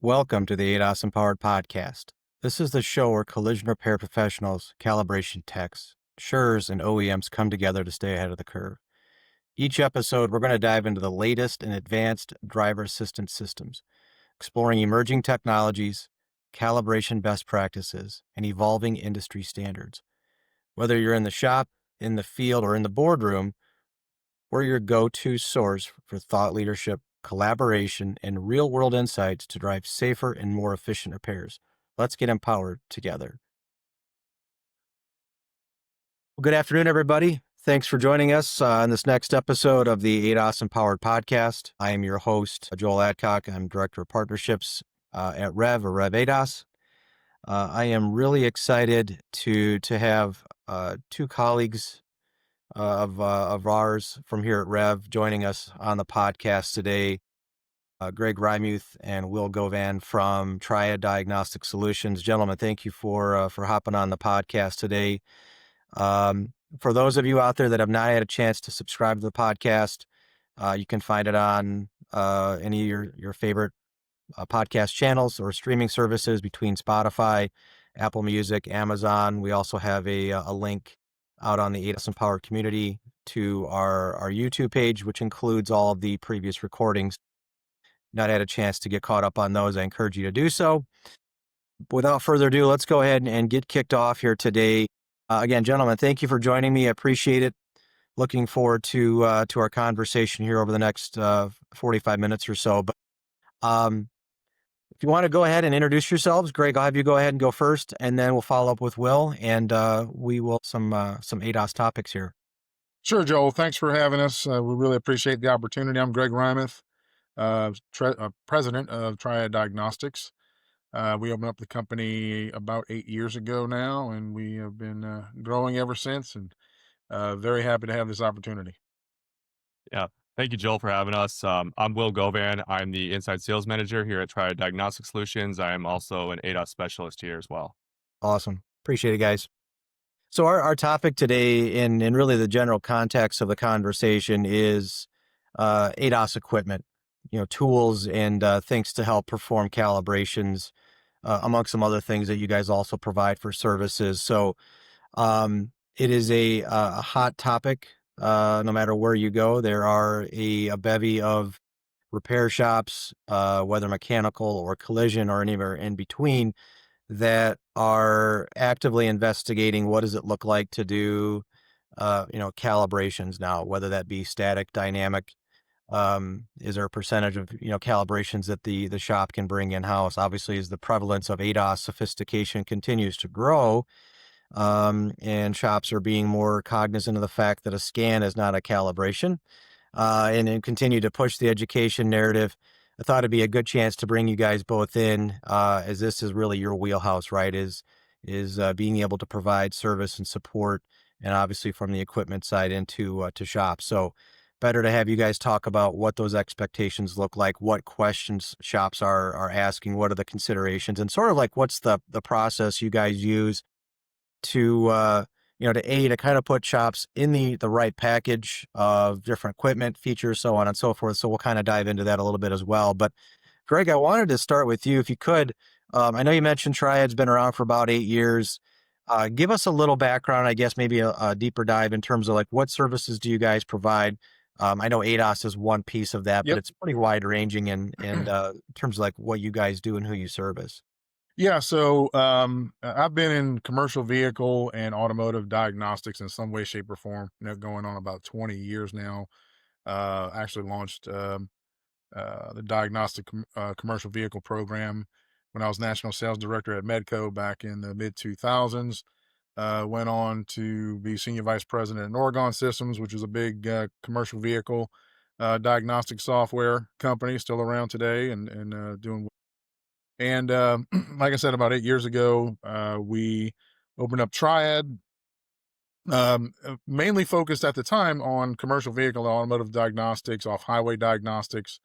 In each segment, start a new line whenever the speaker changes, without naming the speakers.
Welcome to the ADAS Empowered Podcast. This is the show where collision repair professionals, calibration techs, insurers, and OEMs come together to stay ahead of the curve. Each episode, we're going to dive into the latest and advanced driver assistance systems, exploring emerging technologies, calibration best practices, and evolving industry standards. Whether you're in the shop, in the field, or in the boardroom, we're your go-to source for thought leadership, collaboration, and real-world insights to drive safer and more efficient repairs. Let's get empowered together. Well, good afternoon, everybody. Thanks for joining us on this next episode of the ADAS Empowered Podcast. I am your host, Joel Adcock. I'm Director of Partnerships at Rev ADAS. I am really excited to have two colleagues of ours from here at Rev joining us on the podcast today. Greg Rymuth and Will Govan from Triad Diagnostic Solutions. Gentlemen, thank you for hopping on the podcast today. For those of you out there that have not had a chance to subscribe to the podcast, you can find it on any of your favorite podcast channels or streaming services between Spotify, Apple Music, Amazon. We also have a link out on the ADAS Empowered community to our YouTube page, which includes all of the previous recordings. Not had a chance to get caught up on those, I encourage you to do so. Without further ado, let's go ahead and get kicked off here today. Again, gentlemen, thank you for joining me. I appreciate it. Looking forward to our conversation here over the next 45 minutes or so. But if you want to go ahead and introduce yourselves, Greg, I'll have you go ahead and go first, and then we'll follow up with Will, and we will some ADAS topics here.
Sure, Joel. Thanks for having us. We really appreciate the opportunity. I'm Greg Rymuth, president of Triad Diagnostics. We opened up the company about 8 years ago now, and we have been growing ever since, and very happy to have this opportunity.
Yeah. Thank you, Joel, for having us. I'm Will Govan. I'm the inside sales manager here at Triad Diagnostic Solutions. I am also an ADAS specialist here as well.
Awesome. Appreciate it, guys. So our topic today, in really the general context of the conversation, is ADAS equipment, tools and things to help perform calibrations, amongst some other things that you guys also provide for services. So it is a hot topic. No matter where you go, there are a bevy of repair shops, whether mechanical or collision or anywhere in between, that are actively investigating what does it look like to do, calibrations now, whether that be static, dynamic. Is there a percentage of, calibrations that the shop can bring in-house? Obviously, as the prevalence of ADAS sophistication continues to grow, and shops are being more cognizant of the fact that a scan is not a calibration, and continue to push the education narrative. I thought it'd be a good chance to bring you guys both in, as this is really your wheelhouse, right? Is being able to provide service and support, and obviously from the equipment side into to shops. So better to have you guys talk about what those expectations look like, what questions shops are asking, what are the considerations, and sort of like what's the process you guys use to to kind of put shops in the right package of different equipment, features, so on and so forth. So we'll kind of dive into that a little bit as well. But Greg, I wanted to start with you, if you could. I know you mentioned Triad's been around for about 8 years. Give us a little background, I guess, maybe a deeper dive in terms of like what services do you guys provide? I know ADAS is one piece of that, but
Yep.
it's pretty wide ranging in terms of like what you guys do and who you service.
Yeah, so I've been in commercial vehicle and automotive diagnostics in some way, shape, or form, going on about 20 years now. Actually launched the commercial vehicle program when I was national sales director at Medco back in the mid 2000s. Went on to be senior vice president at Oregon Systems, which is a big commercial vehicle diagnostic software company, still around today and doing. And like I said, about 8 years ago, we opened up Triad, mainly focused at the time on commercial vehicle and automotive diagnostics, off-highway diagnostics,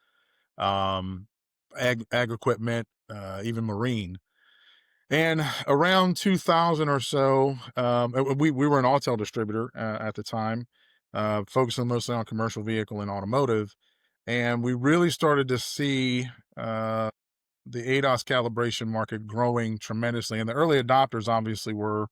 ag equipment, even marine. And around 2000 or so, we were an Autel distributor at the time, focusing mostly on commercial vehicle and automotive. And we really started to see the ADAS calibration market growing tremendously, and the early adopters obviously were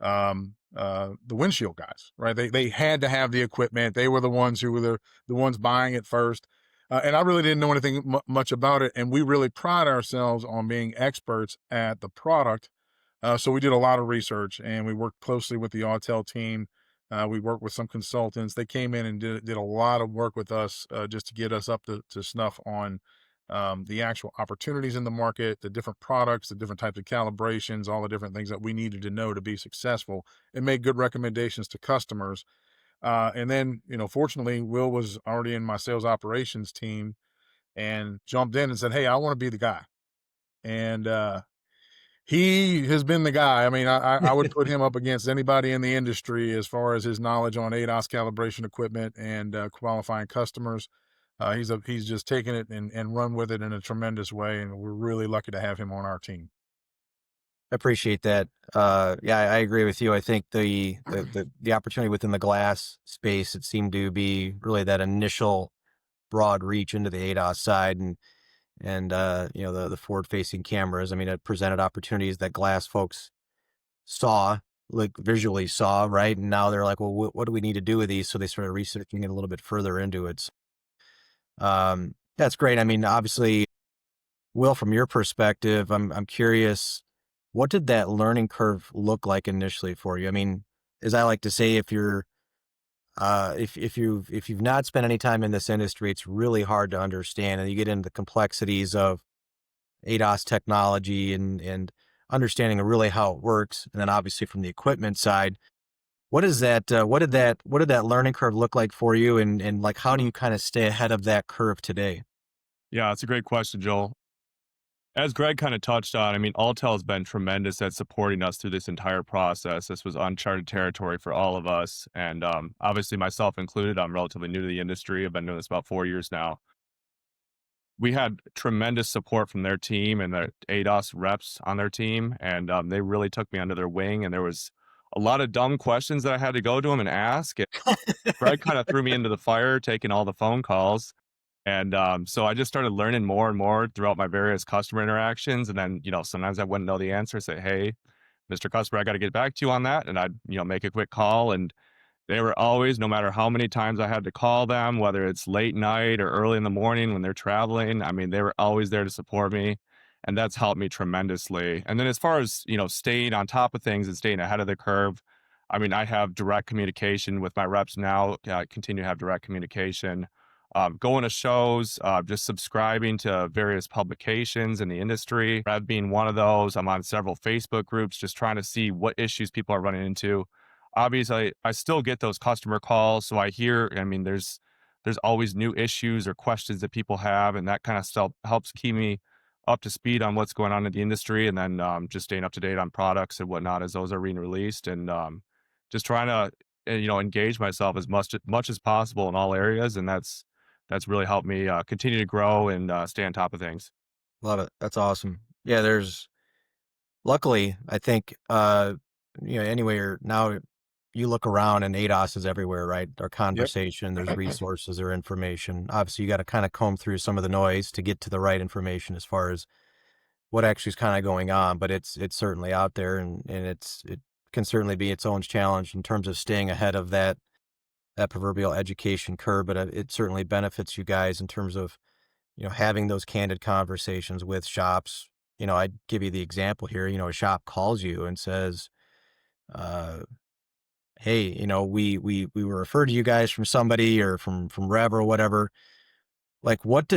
the windshield guys, right? They had to have the equipment. They were the ones who were the ones buying it first. And I really didn't know anything much about it. And we really pride ourselves on being experts at the product. So we did a lot of research and we worked closely with the Autel team. We worked with some consultants. They came in and did a lot of work with us just to get us up to snuff on the actual opportunities in the market, the different products, the different types of calibrations, all the different things that we needed to know to be successful, and make good recommendations to customers. And then, fortunately, Will was already in my sales operations team and jumped in and said, "Hey, I want to be the guy." And he has been the guy. I mean, I would put him up against anybody in the industry as far as his knowledge on ADAS calibration equipment and qualifying customers. He's just taken it and run with it in a tremendous way, and we're really lucky to have him on our team.
I appreciate that. Yeah, I agree with you. I think the opportunity within the glass space, it seemed to be really that initial broad reach into the ADAS side and the forward facing cameras. I mean, it presented opportunities that glass folks saw, like visually saw, right? And now they're like, well, what do we need to do with these? So they started researching it a little bit further into it. That's great. I mean, obviously, Will, from your perspective, I'm curious, what did that learning curve look like initially for you? I mean, as I like to say, if you've not spent any time in this industry, it's really hard to understand, and you get into the complexities of ADAS technology and understanding really how it works, and then obviously from the equipment side, what did that learning curve look like for you, and like how do you kind of stay ahead of that curve today?
Yeah, it's a great question, Joel. As Greg kind of touched on, I mean, Alltel has been tremendous at supporting us through this entire process. This was uncharted territory for all of us. And obviously, myself included, I'm relatively new to the industry. I've been doing this about 4 years now. We had tremendous support from their team and the ADOS reps on their team. And they really took me under their wing. And there was a lot of dumb questions that I had to go to them and ask. And Greg kind of threw me into the fire, taking all the phone calls. And so I just started learning more and more throughout my various customer interactions. And then, sometimes I wouldn't know the answer, say, hey, Mr. Customer, I got to get back to you on that. And I'd, make a quick call. And they were always, no matter how many times I had to call them, whether it's late night or early in the morning when they're traveling, I mean, they were always there to support me. And that's helped me tremendously. And then as far as, staying on top of things and staying ahead of the curve, I mean, I have direct communication with my reps now. I continue to have direct communication, going to shows, just subscribing to various publications in the industry. Rev being one of those. I'm on several Facebook groups, just trying to see what issues people are running into. Obviously, I still get those customer calls, so I hear. I mean, there's always new issues or questions that people have, and that kind of stuff helps keep me up to speed on what's going on in the industry, and then just staying up to date on products and whatnot as those are being released, and just trying to engage myself as much as possible in all areas, and that's really helped me continue to grow and stay on top of things.
Love it. That's awesome. Yeah, luckily, I think, anywhere now you look around and ADOS is everywhere, right? Our
Yep.
conversation, there's resources or information. Obviously, you got to kind of comb through some of the noise to get to the right information as far as what actually is kind of going on, but it's certainly out there and it can certainly be its own challenge in terms of staying ahead of that proverbial education curve, but it certainly benefits you guys in terms of, having those candid conversations with shops. I'd give you the example here, a shop calls you and says, uh, hey, we were referred to you guys from somebody or from Rev or whatever. Like, what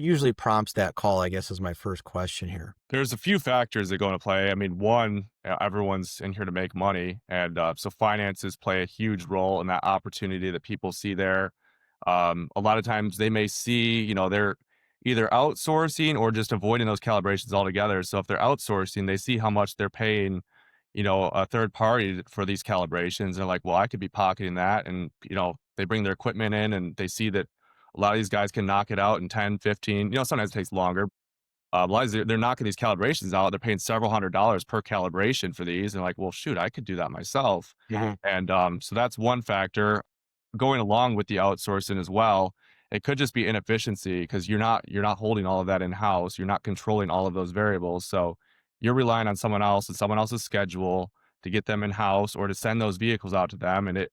usually prompts that call, I guess, is my first question here.
There's a few factors that go into play. I mean, one, everyone's in here to make money, and so finances play a huge role in that opportunity that people see there. A lot of times they may see, they're either outsourcing or just avoiding those calibrations altogether. So if they're outsourcing, they see how much they're paying, a third party for these calibrations. And they're like, well, I could be pocketing that. And, they bring their equipment in and they see that a lot of these guys can knock it out in 10, 15, sometimes it takes longer. A lot of they're knocking these calibrations out. They're paying several $100s per calibration for these. And like, well, shoot, I could do that myself.
Mhm.
And so that's one factor going along with the outsourcing as well It could just be inefficiency because you're not holding all of that in house. You're not controlling all of those variables. So you're relying on someone else and someone else's schedule to get them in house or to send those vehicles out to them. And it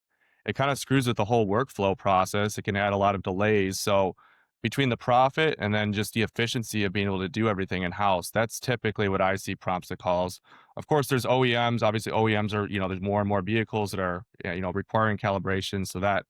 kind of screws with the whole workflow process. It can add a lot of delays. So between the profit and then just the efficiency of being able to do everything in house, that's typically what I see prompts to calls. Of course, there's OEMs. Obviously, OEMs are, there's more and more vehicles that are, requiring calibration. So that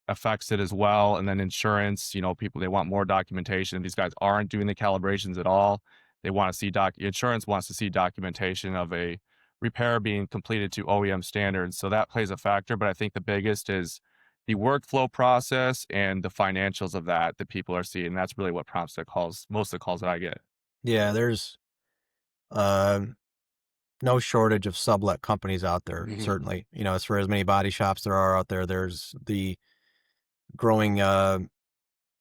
affects it as well. And then insurance, people, they want more documentation. These guys aren't doing the calibrations at all. They want to see insurance wants to see documentation of a repair being completed to OEM standards. So that plays a factor. But I think the biggest is the workflow process and the financials of that people are seeing. That's really what prompts the calls, most of the calls that I get.
Yeah, there's um, no shortage of sublet companies out there,
Mhm.
certainly. As for as many body shops there are out there, there's the growing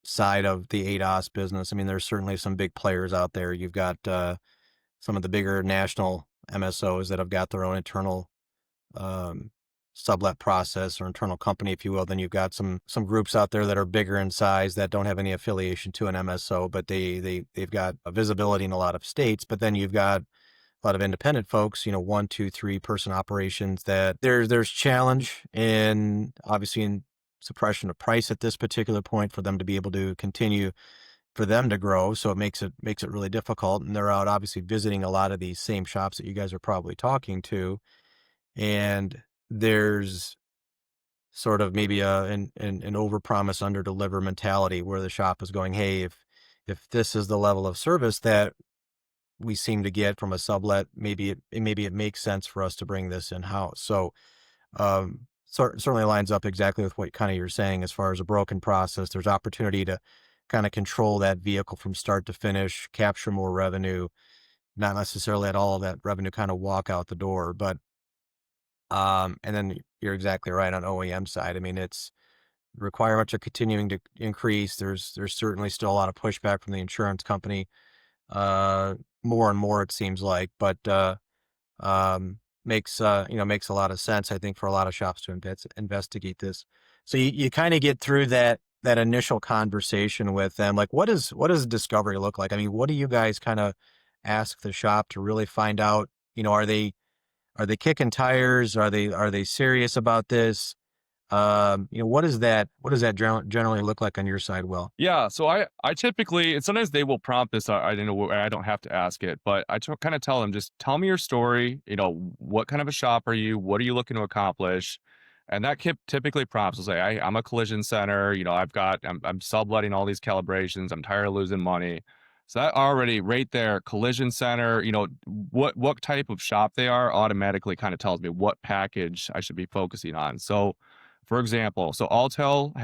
side of the ADAS business. I mean, there's certainly some big players out there. You've got some of the bigger national MSOs that have got their own internal um, sublet process or internal company, if you will. Then you've got some groups out there that are bigger in size that don't have any affiliation to an MSO, but they've got a visibility in a lot of states. But then you've got a lot of independent folks, 1, 2, 3 person operations that there's challenge in obviously in suppression of price at this particular point for them to be able to continue for them to grow. So it makes it really difficult. And they're out obviously visiting a lot of these same shops that you guys are probably talking to. And there's sort of maybe an overpromise, underdeliver mentality where the shop is going, hey, if this is the level of service that we seem to get from a sublet, maybe it makes sense for us to bring this in house. So certainly lines up exactly with what kind of you're saying as far as a broken process. There's opportunity to kind of control that vehicle from start to finish, capture more revenue, not necessarily at all of that revenue kind of walk out the door, but and then you're exactly right on OEM side. I mean, it's requirements are continuing to increase. There's certainly still a lot of pushback from the insurance company, uh, more and more it seems like, but makes a lot of sense, I think, for a lot of shops to investigate this. So you kind of get through that initial conversation with them. Like, what does discovery look like? I mean, what do you guys kind of ask the shop to really find out? Are they kicking tires? Are they serious about this? What does that generally look like on your side, Will?
Yeah, so I typically, and sometimes they will prompt this. I don't know. I don't have to ask it, but I kind of tell them, just tell me your story. What kind of a shop are you? What are you looking to accomplish? And that typically prompts will say, I'm a collision center. I'm subletting all these calibrations. I'm tired of losing money. So that already right there, collision center. What type of shop they are automatically kind of tells me what package I should be focusing on. So for example, so Alltel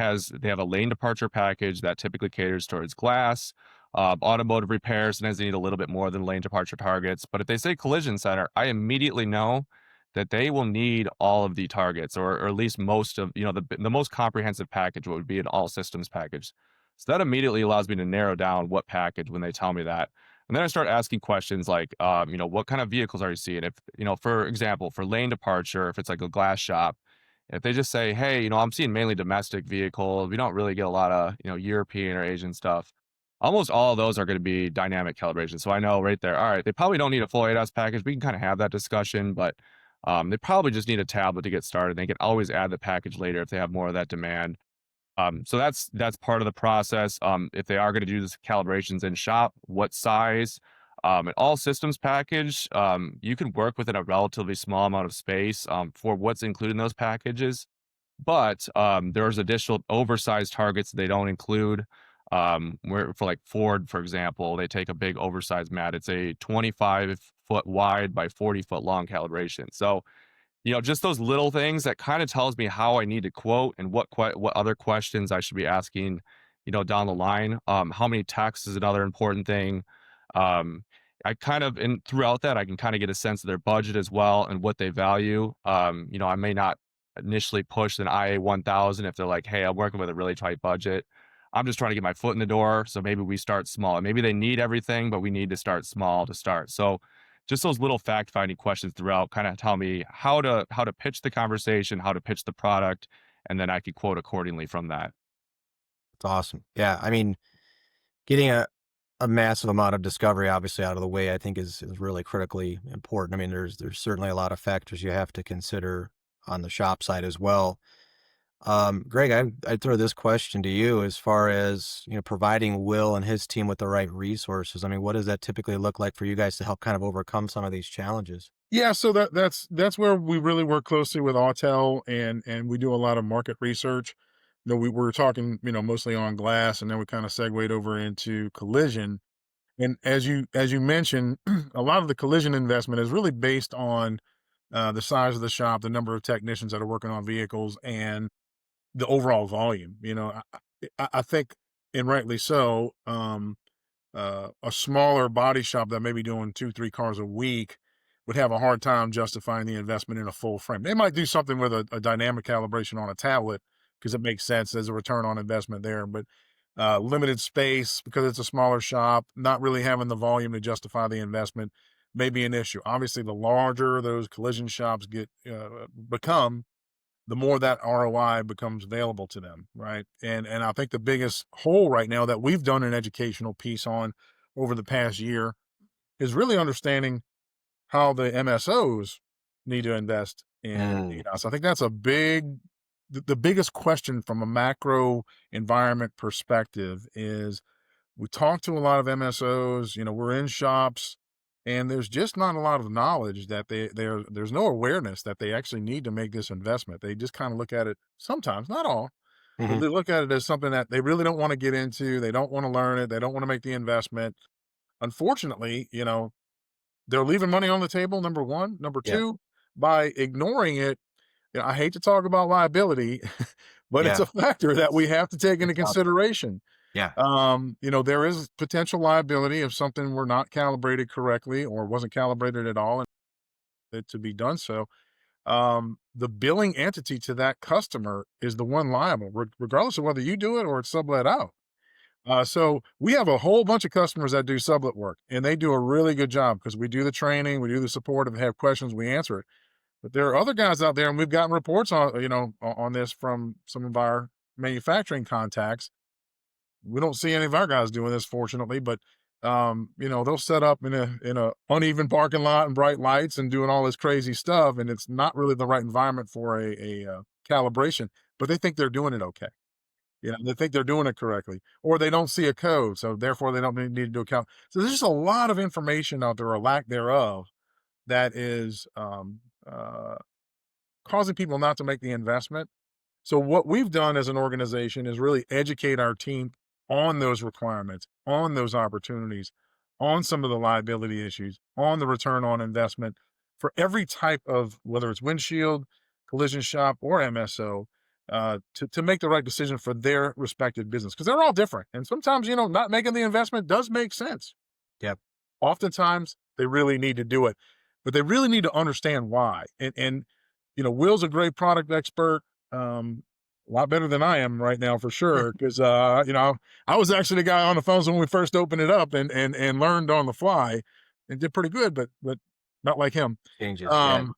they have a lane departure package that typically caters towards glass, automotive repairs, and they need a little bit more than lane departure targets. But if they say collision center, I immediately know that they will need all of the targets, or at least most of, the most comprehensive package would be an all systems package. So that immediately allows me to narrow down what package when they tell me that. And then I start asking questions like, what kind of vehicles are you seeing? If, for example, for lane departure, if it's like a glass shop, if they just say, "Hey, I'm seeing mainly domestic vehicles. We don't really get a lot of, European or Asian stuff." Almost all of those are going to be dynamic calibration. So I know right there, all right, they probably don't need a full ADAS package. We can kind of have that discussion, but they probably just need a tablet to get started. They can always add the package later if they have more of that demand. So that's part of the process. If they are going to do this calibrations in shop, what size? An all systems package, you can work within a relatively small amount of space for what's included in those packages. But there's additional oversized targets they don't include. Where for like Ford, for example, they take a big oversized mat. It's a 25-foot wide by 40-foot long calibration. So just those little things that kind of tells me how I need to quote and what other questions I should be asking, down the line. How many texts is another important thing. Um, I kind of, and throughout that, I can kind of get a sense of their budget as well and what they value. I may not initially push an IA 1000 if they're like, hey, I'm working with a really tight budget. I'm just trying to get my foot in the door. So maybe we start small. Maybe they need everything, but we need to start small to start. So just those little fact finding questions throughout kind of tell me how to pitch the conversation, how to pitch the product, and then I could quote accordingly from that.
It's awesome. Yeah, I mean, getting a massive amount of discovery obviously out of the way, I think is really critically important. I mean, there's certainly a lot of factors you have to consider on the shop side as well. Greg, I'd throw this question to you as far as, providing Will and his team with the right resources. I mean, what does that typically look like for you guys to help kind of overcome some of these challenges?
Yeah, so that's where we really work closely with Autel, and we do a lot of market research. We were talking, mostly on glass, and then we kind of segued over into collision. And as you mentioned, a lot of the collision investment is really based on the size of the shop, the number of technicians that are working on vehicles, and the overall volume. I think, and rightly so. A smaller body shop that may be doing 2, 3 cars a week would have a hard time justifying the investment in a full frame. They might do something with a dynamic calibration on a tablet because it makes sense as a return on investment there. But limited space because it's a smaller shop, not really having the volume to justify the investment may be an issue. Obviously, the larger those collision shops become, the more that ROI becomes available to them, right? And I think the biggest hole right now that we've done an educational piece on over the past year is really understanding how the MSOs need to invest in
Mm,
ADAS. I think that's the biggest question from a macro environment perspective is we talk to a lot of MSOs, we're in shops, and there's just not a lot of knowledge that there's no awareness that they actually need to make this investment. They just kind of look at it sometimes, not all, but
mhm.
they look at it as something that they really don't want to get into. They don't want to learn it. They don't want to make the investment. Unfortunately, they're leaving money on the table, number one. Number
Yeah,
two, by ignoring it, I hate to talk about liability, but it's
yeah.
a factor that we have to take into
It's out there.
consideration.
Yeah,
There is potential liability if something were not calibrated correctly or wasn't calibrated at all and it to be done so. The billing entity to that customer is the one liable, regardless of whether you do it or it's sublet out. So we have a whole bunch of customers that do sublet work, and they do a really good job because we do the training, we do the support. If they have questions, we answer it. But there are other guys out there, and we've gotten reports on this from some of our manufacturing contacts. We don't see any of our guys doing this, fortunately, but they'll set up in a uneven parking lot and bright lights and doing all this crazy stuff, and it's not really the right environment for a calibration. But they think they're doing it okay. They think they're doing it correctly, or they don't see a code, so therefore they don't need to do a count. So there's just a lot of information out there, or lack thereof, that is causing people not to make the investment. So what we've done as an organization is really educate our team on those requirements, on those opportunities, on some of the liability issues, on the return on investment for every type of, whether it's windshield, collision shop, or MSO, to make the right decision for their respective business because they're all different. And sometimes, not making the investment does make sense.
yep.
Oftentimes, they really need to do it, but they really need to understand why. And Will's a great product expert, a lot better than I am right now for sure. Because I was actually the guy on the phones when we first opened it up and learned on the fly and did pretty good, but not like him.
Changes. Yeah,
Um,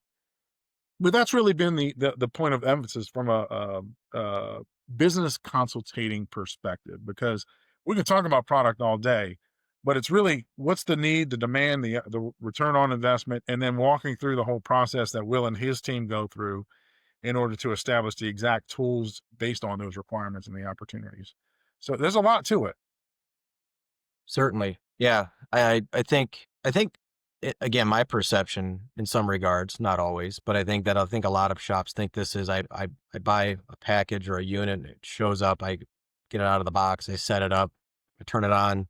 but that's really been the point of emphasis from a business consultating perspective, because we can talk about product all day, but it's really what's the need, the demand, the return on investment, and then walking through the whole process that Will and his team go through in order to establish the exact tools based on those requirements and the opportunities. So there's a lot to it.
certainly. Yeah, I think again, my perception in some regards, not always, but I think a lot of shops think this is I buy a package or a unit, and it shows up, I get it out of the box, I set it up, I turn it on,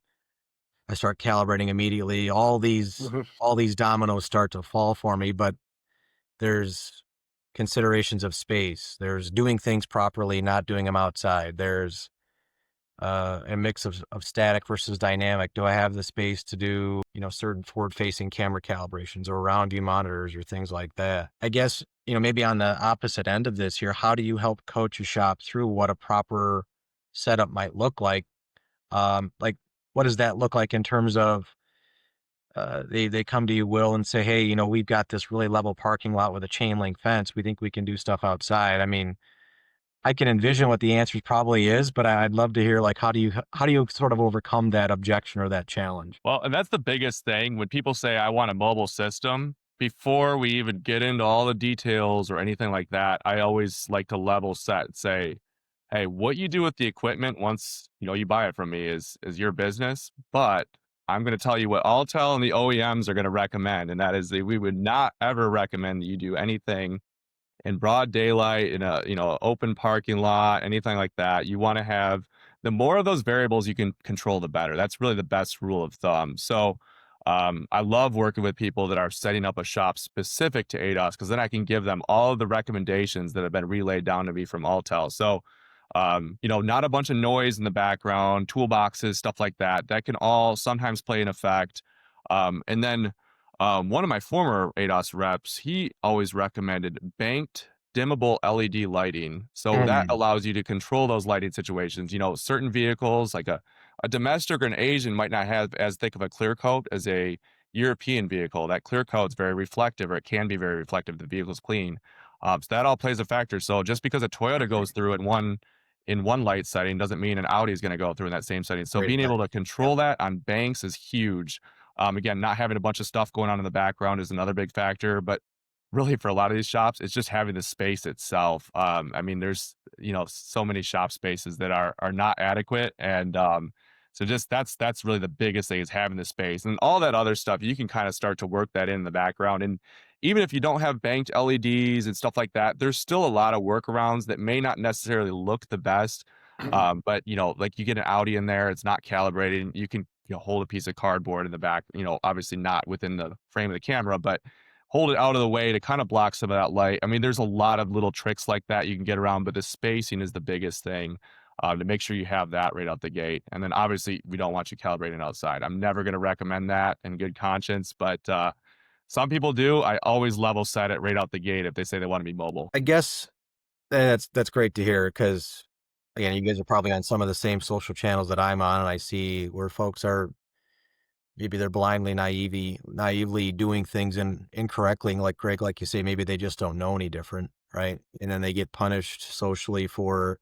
I start calibrating immediately. All these
Mhm.
all these dominoes start to fall for me, but there's considerations of space. There's doing things properly, not doing them outside. There's a mix of static versus dynamic. Do I have the space to do, certain forward facing camera calibrations or round view monitors or things like that? I guess, maybe on the opposite end of this here, how do you help coach a shop through what a proper setup might look like? Like, what does that look like in terms of, they come to you, Will, and say, hey, we've got this really level parking lot with a chain link fence. We think we can do stuff outside. I mean, I can envision what the answer probably is, but I'd love to hear like how do you sort of overcome that objection or that challenge?
Well, and that's the biggest thing when people say, I want a mobile system. Before we even get into all the details or anything like that, I always like to level set, say, hey, what you do with the equipment once you buy it from me is your business. But I'm going to tell you what Alltel and the OEMs are going to recommend, and that is that we would not ever recommend that you do anything in broad daylight in a open parking lot, anything like that. You want to have the more of those variables you can control, the better. That's really the best rule of thumb. So I love working with people that are setting up a shop specific to ADAS, because then I can give them all of the recommendations that have been relayed down to me from Alltel. So not a bunch of noise in the background, toolboxes, stuff like that. That can all sometimes play an effect. And then one of my former ADAS reps, he always recommended banked dimmable LED lighting. So that
Mm,
allows you to control those lighting situations. Certain vehicles like a domestic or an Asian might not have as thick of a clear coat as a European vehicle. That clear coat's very reflective, or it can be very reflective if the vehicle's clean. So that all plays a factor. So just because a Toyota goes through in one light setting doesn't mean an Audi is going to go through in that same setting. So
great
being
advice.
able to
Yep.
control that on banks is huge. Again, not having a bunch of stuff going on in the background is another big factor, but really for a lot of these shops, it's just having the space itself. I mean, there's, so many shop spaces that are not adequate. And so just that's really the biggest thing, is having the space, and all that other stuff. You can kind of start to work that in the background. And even if you don't have banked LEDs and stuff like that, there's still a lot of workarounds that may not necessarily look the best. But like you get an Audi in there, it's not calibrated. You can hold a piece of cardboard in the back. Obviously not within the frame of the camera, but hold it out of the way to kind of block some of that light. I mean, there's a lot of little tricks like that you can get around, but the spacing is the biggest thing. To make sure you have that right out the gate. And then obviously we don't want you calibrating outside. I'm never going to recommend that in good conscience, but some people do. I always level set it right out the gate if they say they want to be mobile.
I guess that's great to hear because again, you guys are probably on some of the same social channels that I'm on, and I see where folks are maybe they're blindly naively doing things incorrectly. Like Greg, like you say, maybe they just don't know any different, right? And then they get punished socially for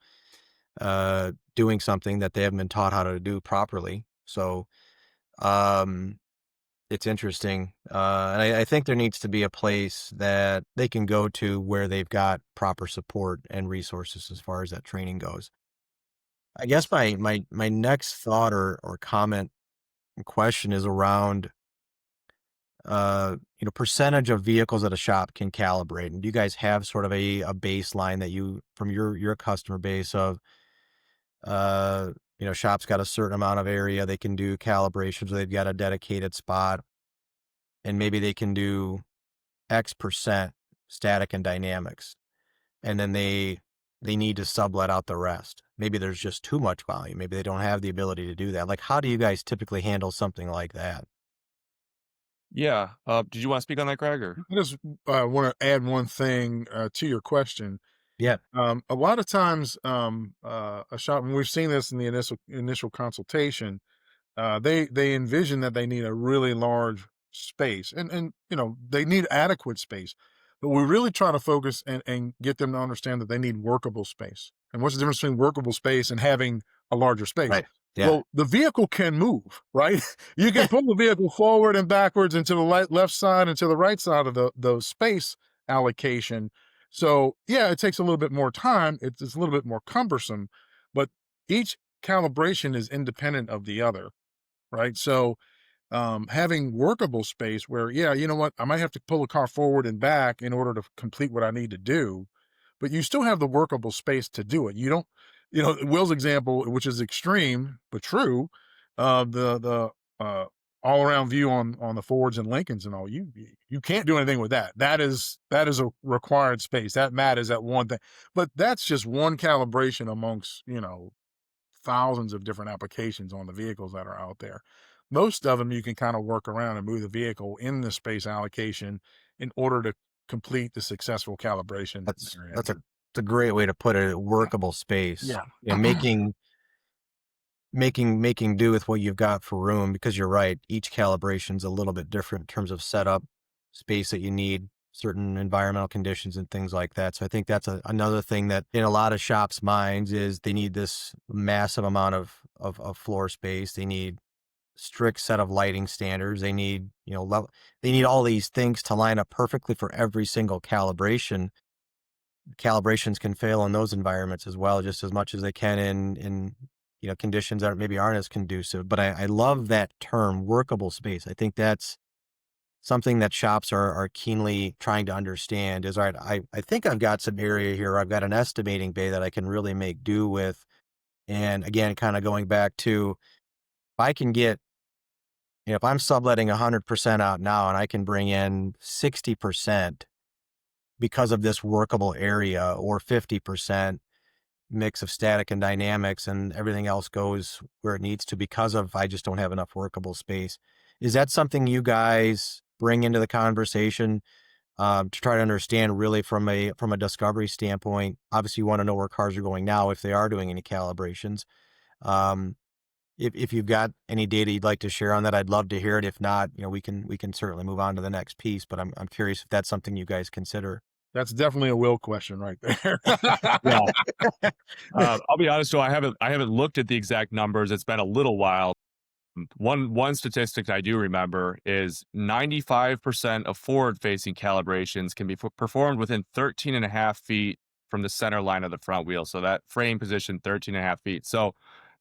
doing something that they haven't been taught how to do properly. So um, it's interesting, and I think there needs to be a place that they can go to where they've got proper support and resources as far as that training goes. I guess my next thought or comment and question is around percentage of vehicles at a shop can calibrate. And do you guys have sort of a baseline that you from your customer base of uh shops got a certain amount of area they can do calibrations, or they've got a dedicated spot and maybe they can do X% static and dynamics, and then they need to sublet out the rest. Maybe there's just too much volume. Maybe they don't have the ability to do that. Like, how do you guys typically handle something like that?
Yeah. Did you want to speak on that, Greg? Or?
I just want to add one thing to your question.
Yeah.
A lot of times, a shop, and we've seen this in the initial consultation, they envision that they need a really large space, and they need adequate space, but we really try to focus and get them to understand that they need workable space. And what's the difference between workable space and having a larger space?
Right. Yeah.
Well, the vehicle can move, right? You can pull the vehicle forward and backwards, and to the left side and to the right side of the space allocation. So yeah, it takes a little bit more time. It's a little bit more cumbersome, but each calibration is independent of the other, right? So having workable space where, yeah, you know what, I might have to pull the car forward and back in order to complete what I need to do, but you still have the workable space to do it. You don't, Will's example, which is extreme but true, the all around view on the Fords and Lincolns and all, you can't do anything with that. That is a required space. That matters at one thing, but that's just one calibration amongst thousands of different applications on the vehicles that are out there. Most of them you can kind of work around and move the vehicle in the space allocation in order to complete the successful calibration scenario.
That's a great way to put it. A workable space.
Yeah.
You know, making do with what you've got for room, because you're right. Each calibration's a little bit different in terms of setup, space that you need. certain environmental conditions and things like that. So I think that's another thing that in a lot of shops' minds is they need this massive amount of floor space. They need strict set of lighting standards. They need, they need all these things to line up perfectly for every single calibration. Calibrations can fail in those environments as well, just as much as they can in conditions that maybe aren't as conducive. But I love that term, workable space. I think that's something that shops are keenly trying to understand is, all right, I think I've got some area here. I've got an estimating bay that I can really make do with. And again, kind of going back to, if I can get, if I'm subletting 100% out now and I can bring in 60% because of this workable area, or 50% mix of static and dynamics, and everything else goes where it needs to because of, I just don't have enough workable space. Is that something you guys bring into the conversation, to try to understand really from a discovery standpoint? Obviously, you want to know where cars are going now if they are doing any calibrations. Um, if you've got any data you'd like to share on that, I'd love to hear it. If not, we can certainly move on to the next piece. But I'm curious if that's something you guys consider.
That's definitely a Will question right there.
Yeah. I'll be honest, Joe, I haven't looked at the exact numbers. It's been a little while. One statistic I do remember is 95% of forward-facing calibrations can be performed within 13 and a half feet from the center line of the front wheel. So that frame position, 13 and a half feet. So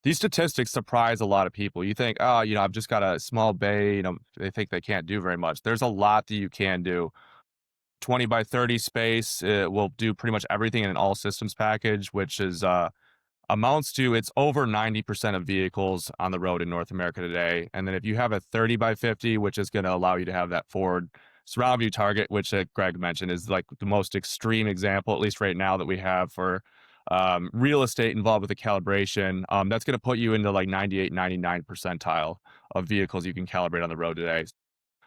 these statistics surprise a lot of people. You think, oh, I've just got a small bay, they think they can't do very much. There's a lot that you can do. 20 by 30 space, will do pretty much everything in an all systems package, which is, amounts to, it's over 90% of vehicles on the road in North America today. And then if you have a 30 by 50, which is going to allow you to have that forward surround view target, which Greg mentioned is like the most extreme example, at least right now, that we have for real estate involved with the calibration. That's going to put you into like 98, 99 percentile of vehicles you can calibrate on the road today.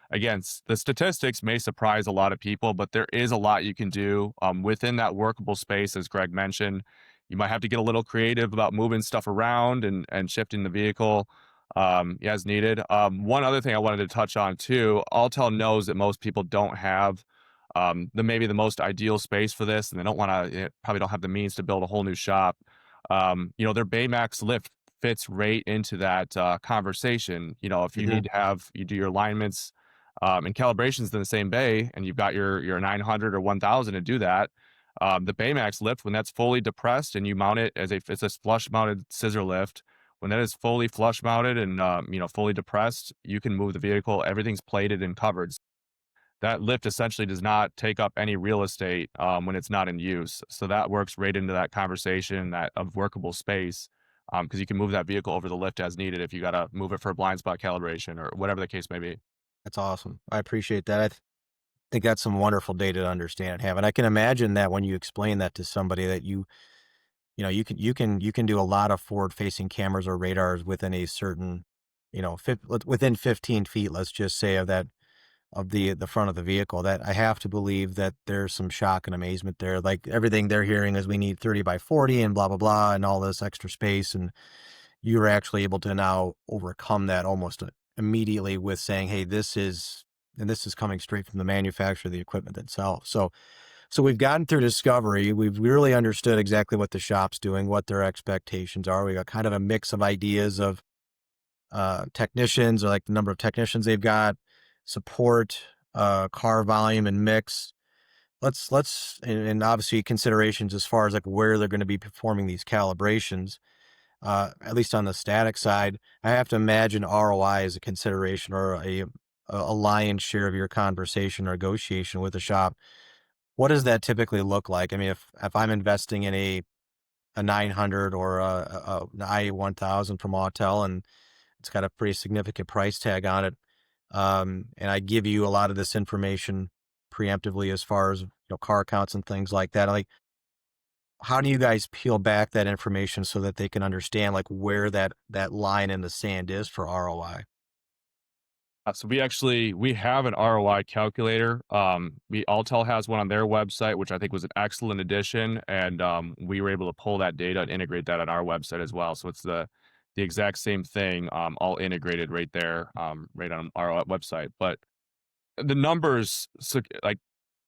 Again, the statistics may surprise a lot of people, but there is a lot you can do within that workable space, as Greg mentioned. You might have to get a little creative about moving stuff around and shifting the vehicle as needed. One other thing I wanted to touch on too, Alltel knows that most people don't have maybe the most ideal space for this, and they don't want to, probably don't have the means to build a whole new shop. Their Baymax lift fits right into that conversation. If you need to you do your alignments and calibrations in the same bay, and you've got your 900 or 1000 to do that, the Baymax lift, when that's fully depressed and you mount it it's a flush mounted scissor lift, when that is fully flush mounted and fully depressed, you can move the vehicle. Everything's plated and covered. That lift essentially does not take up any real estate when it's not in use. So that works right into that conversation, that of workable space, because you can move that vehicle over the lift as needed if you got to move it for a blind spot calibration or whatever the case may be.
That's awesome. I appreciate that. Think that's some wonderful data to understand and have. And I can imagine that when you explain that to somebody, that you can do a lot of forward facing cameras or radars within a certain, within 15 feet, let's just say, of the front of the vehicle. That I have to believe that there's some shock and amazement there. Like everything they're hearing is we need 30 by 40 and blah, blah, blah, and all this extra space. And you're actually able to now overcome that almost immediately with saying, hey, this is coming straight from the manufacturer of the equipment itself. So we've gotten through discovery. We've really understood exactly what the shop's doing, what their expectations are. We got kind of a mix of ideas of technicians, or like the number of technicians they've got, support, car volume and mix. And obviously considerations as far as like where they're going to be performing these calibrations. At least on the static side, I have to imagine ROI is a consideration, or a lion's share of your conversation or negotiation with the shop. What does that typically look like? I mean, if I'm investing in a 900 or an i1000 from Autel, and it's got a pretty significant price tag on it, and I give you a lot of this information preemptively as far as car counts and things like that, like, how do you guys peel back that information so that they can understand like where that line in the sand is for ROI?
So we have an ROI calculator. Alltel has one on their website, which I think was an excellent addition, and we were able to pull that data and integrate that on our website as well. So it's the exact same thing, all integrated right there, right on our website. But the numbers, so like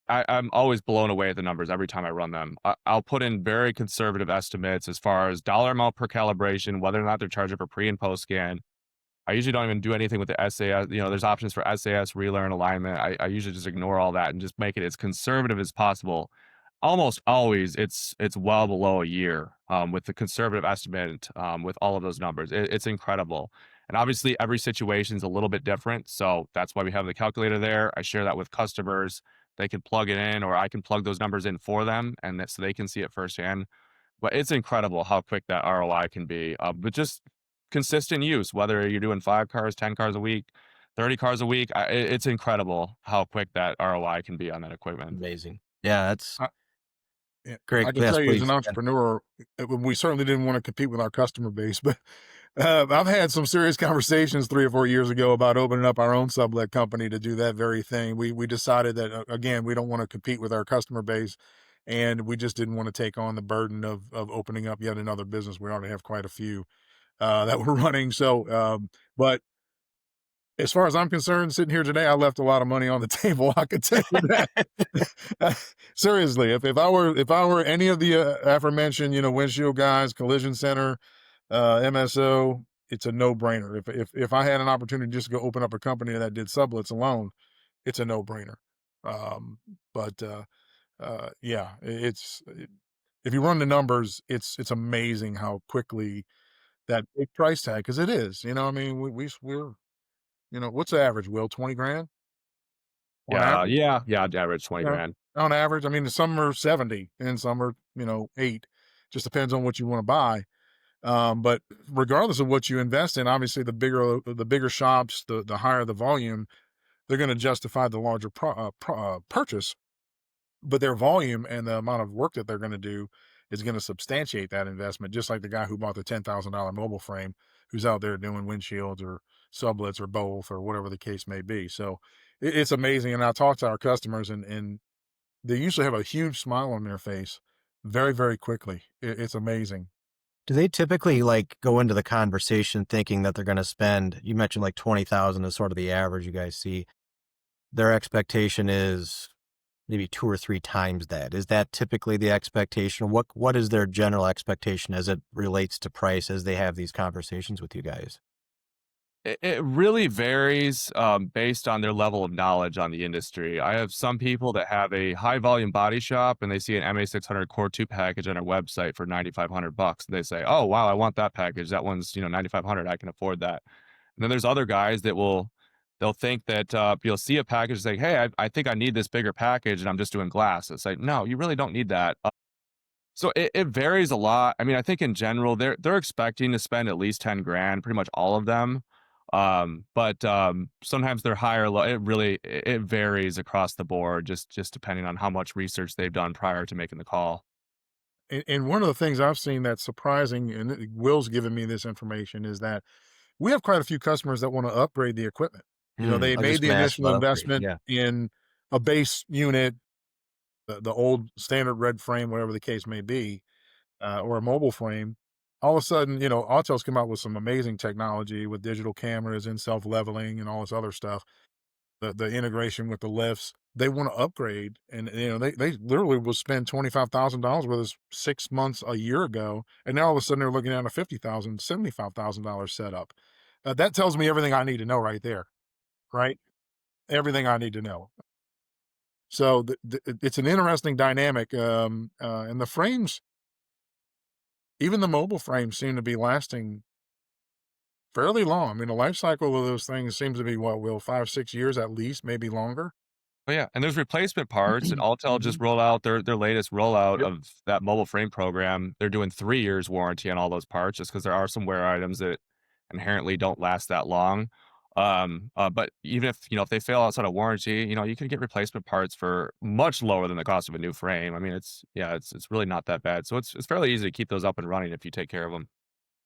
I'm always blown away at the numbers every time I run them. I'll put in very conservative estimates as far as dollar amount per calibration, whether or not they're charging for pre and post scan. I usually don't even do anything with the SAS. There's options for SAS, relearn, alignment. I usually just ignore all that and just make it as conservative as possible. Almost always, it's well below a year with the conservative estimate with all of those numbers. It's incredible. And obviously, every situation is a little bit different. So that's why we have the calculator there. I share that with customers. They can plug it in, or I can plug those numbers in for them, and so they can see it firsthand. But it's incredible how quick that ROI can be. But just consistent use, whether you're doing 5 cars, 10 cars a week, 30 cars a week, it's incredible how quick that ROI can be on that equipment.
Amazing. Yeah, that's
I, yeah,
great.
I can
Yes,
tell you as an
please. Yeah.
entrepreneur, we certainly didn't want to compete with our customer base, but I've had some serious conversations 3 or 4 years ago about opening up our own sublet company to do that very thing. We decided that again, we don't want to compete with our customer base, and we just didn't want to take on the burden of opening up yet another business. We already have quite a few that we're running. So, but as far as I'm concerned, sitting here today, I left a lot of money on the table. I could tell you that. Seriously, if I were any of the aforementioned, windshield guys, collision center, MSO, it's a no brainer. If I had an opportunity just to go open up a company that did sublets alone, it's a no brainer. Um, but yeah, if you run the numbers, it's amazing how quickly that big price tag, because it is. I mean, we're what's the average, Will? 20 grand on
Yeah,
average?
yeah, I'd average 20
Yeah,
grand.
on average. I mean, some are 70 and some are, 8. Just depends on what you want to buy. But regardless of what you invest in, obviously the bigger shops, the higher the volume, they're going to justify the larger purchase. But their volume and the amount of work that they're going to do is going to substantiate that investment. Just like the guy who bought the $10,000 mobile frame, who's out there doing windshields or sublets or both or whatever the case may be. So it's amazing. And I talk to our customers, and they usually have a huge smile on their face very, very quickly. It's amazing.
Do they typically like go into the conversation thinking that they're going to spend, you mentioned like 20,000 is sort of the average you guys see. Their expectation is maybe 2 or 3 times that. Is that typically the expectation? What is their general expectation as it relates to price as they have these conversations with you guys?
It really varies based on their level of knowledge on the industry. I have some people that have a high volume body shop and they see an MA600 Core 2 package on our website for $9,500 and they say, "Oh, wow, I want that package. That one's, 9,500. I can afford that." And then there's other guys that they'll think that you'll see a package and say, "Hey, I think I need this bigger package and I'm just doing glass." It's like, "No, you really don't need that." So it varies a lot. I mean, I think in general they're expecting to spend at least 10 grand, pretty much all of them. But sometimes they're higher, low. It varies across the board, just depending on how much research they've done prior to making the call.
And one of the things I've seen that's surprising, and Will's given me this information, is that we have quite a few customers that want to upgrade the equipment. They
I was
made
just
the
going to ask
initial
about upgrading.
investment
Yeah.
in a base unit, the old standard red frame, whatever the case may be, or a mobile frame. All of a sudden, Autel's come out with some amazing technology with digital cameras and self leveling and all this other stuff. The integration with the lifts. They want to upgrade, and they literally will spend $25,000 with us 6 months, a year ago, and now all of a sudden they're looking at a $50,000, $75,000 setup. That tells me everything I need to know right there, right? Everything I need to know. So it's an interesting dynamic, and the frames, even the mobile frames, seem to be lasting fairly long. I mean, the life cycle of those things seems to be what, Will, 5, 6 years at least, maybe longer.
Oh, yeah, and there's replacement parts, and Alltel just
Mhm.
rolled out their latest rollout
Yep.
of that mobile frame program. They're doing 3 years warranty on all those parts just because there are some wear items that inherently don't last that long. But even if they fail outside of warranty, you can get replacement parts for much lower than the cost of a new frame. I mean, it's really not that bad. So it's fairly easy to keep those up and running if you take care of them.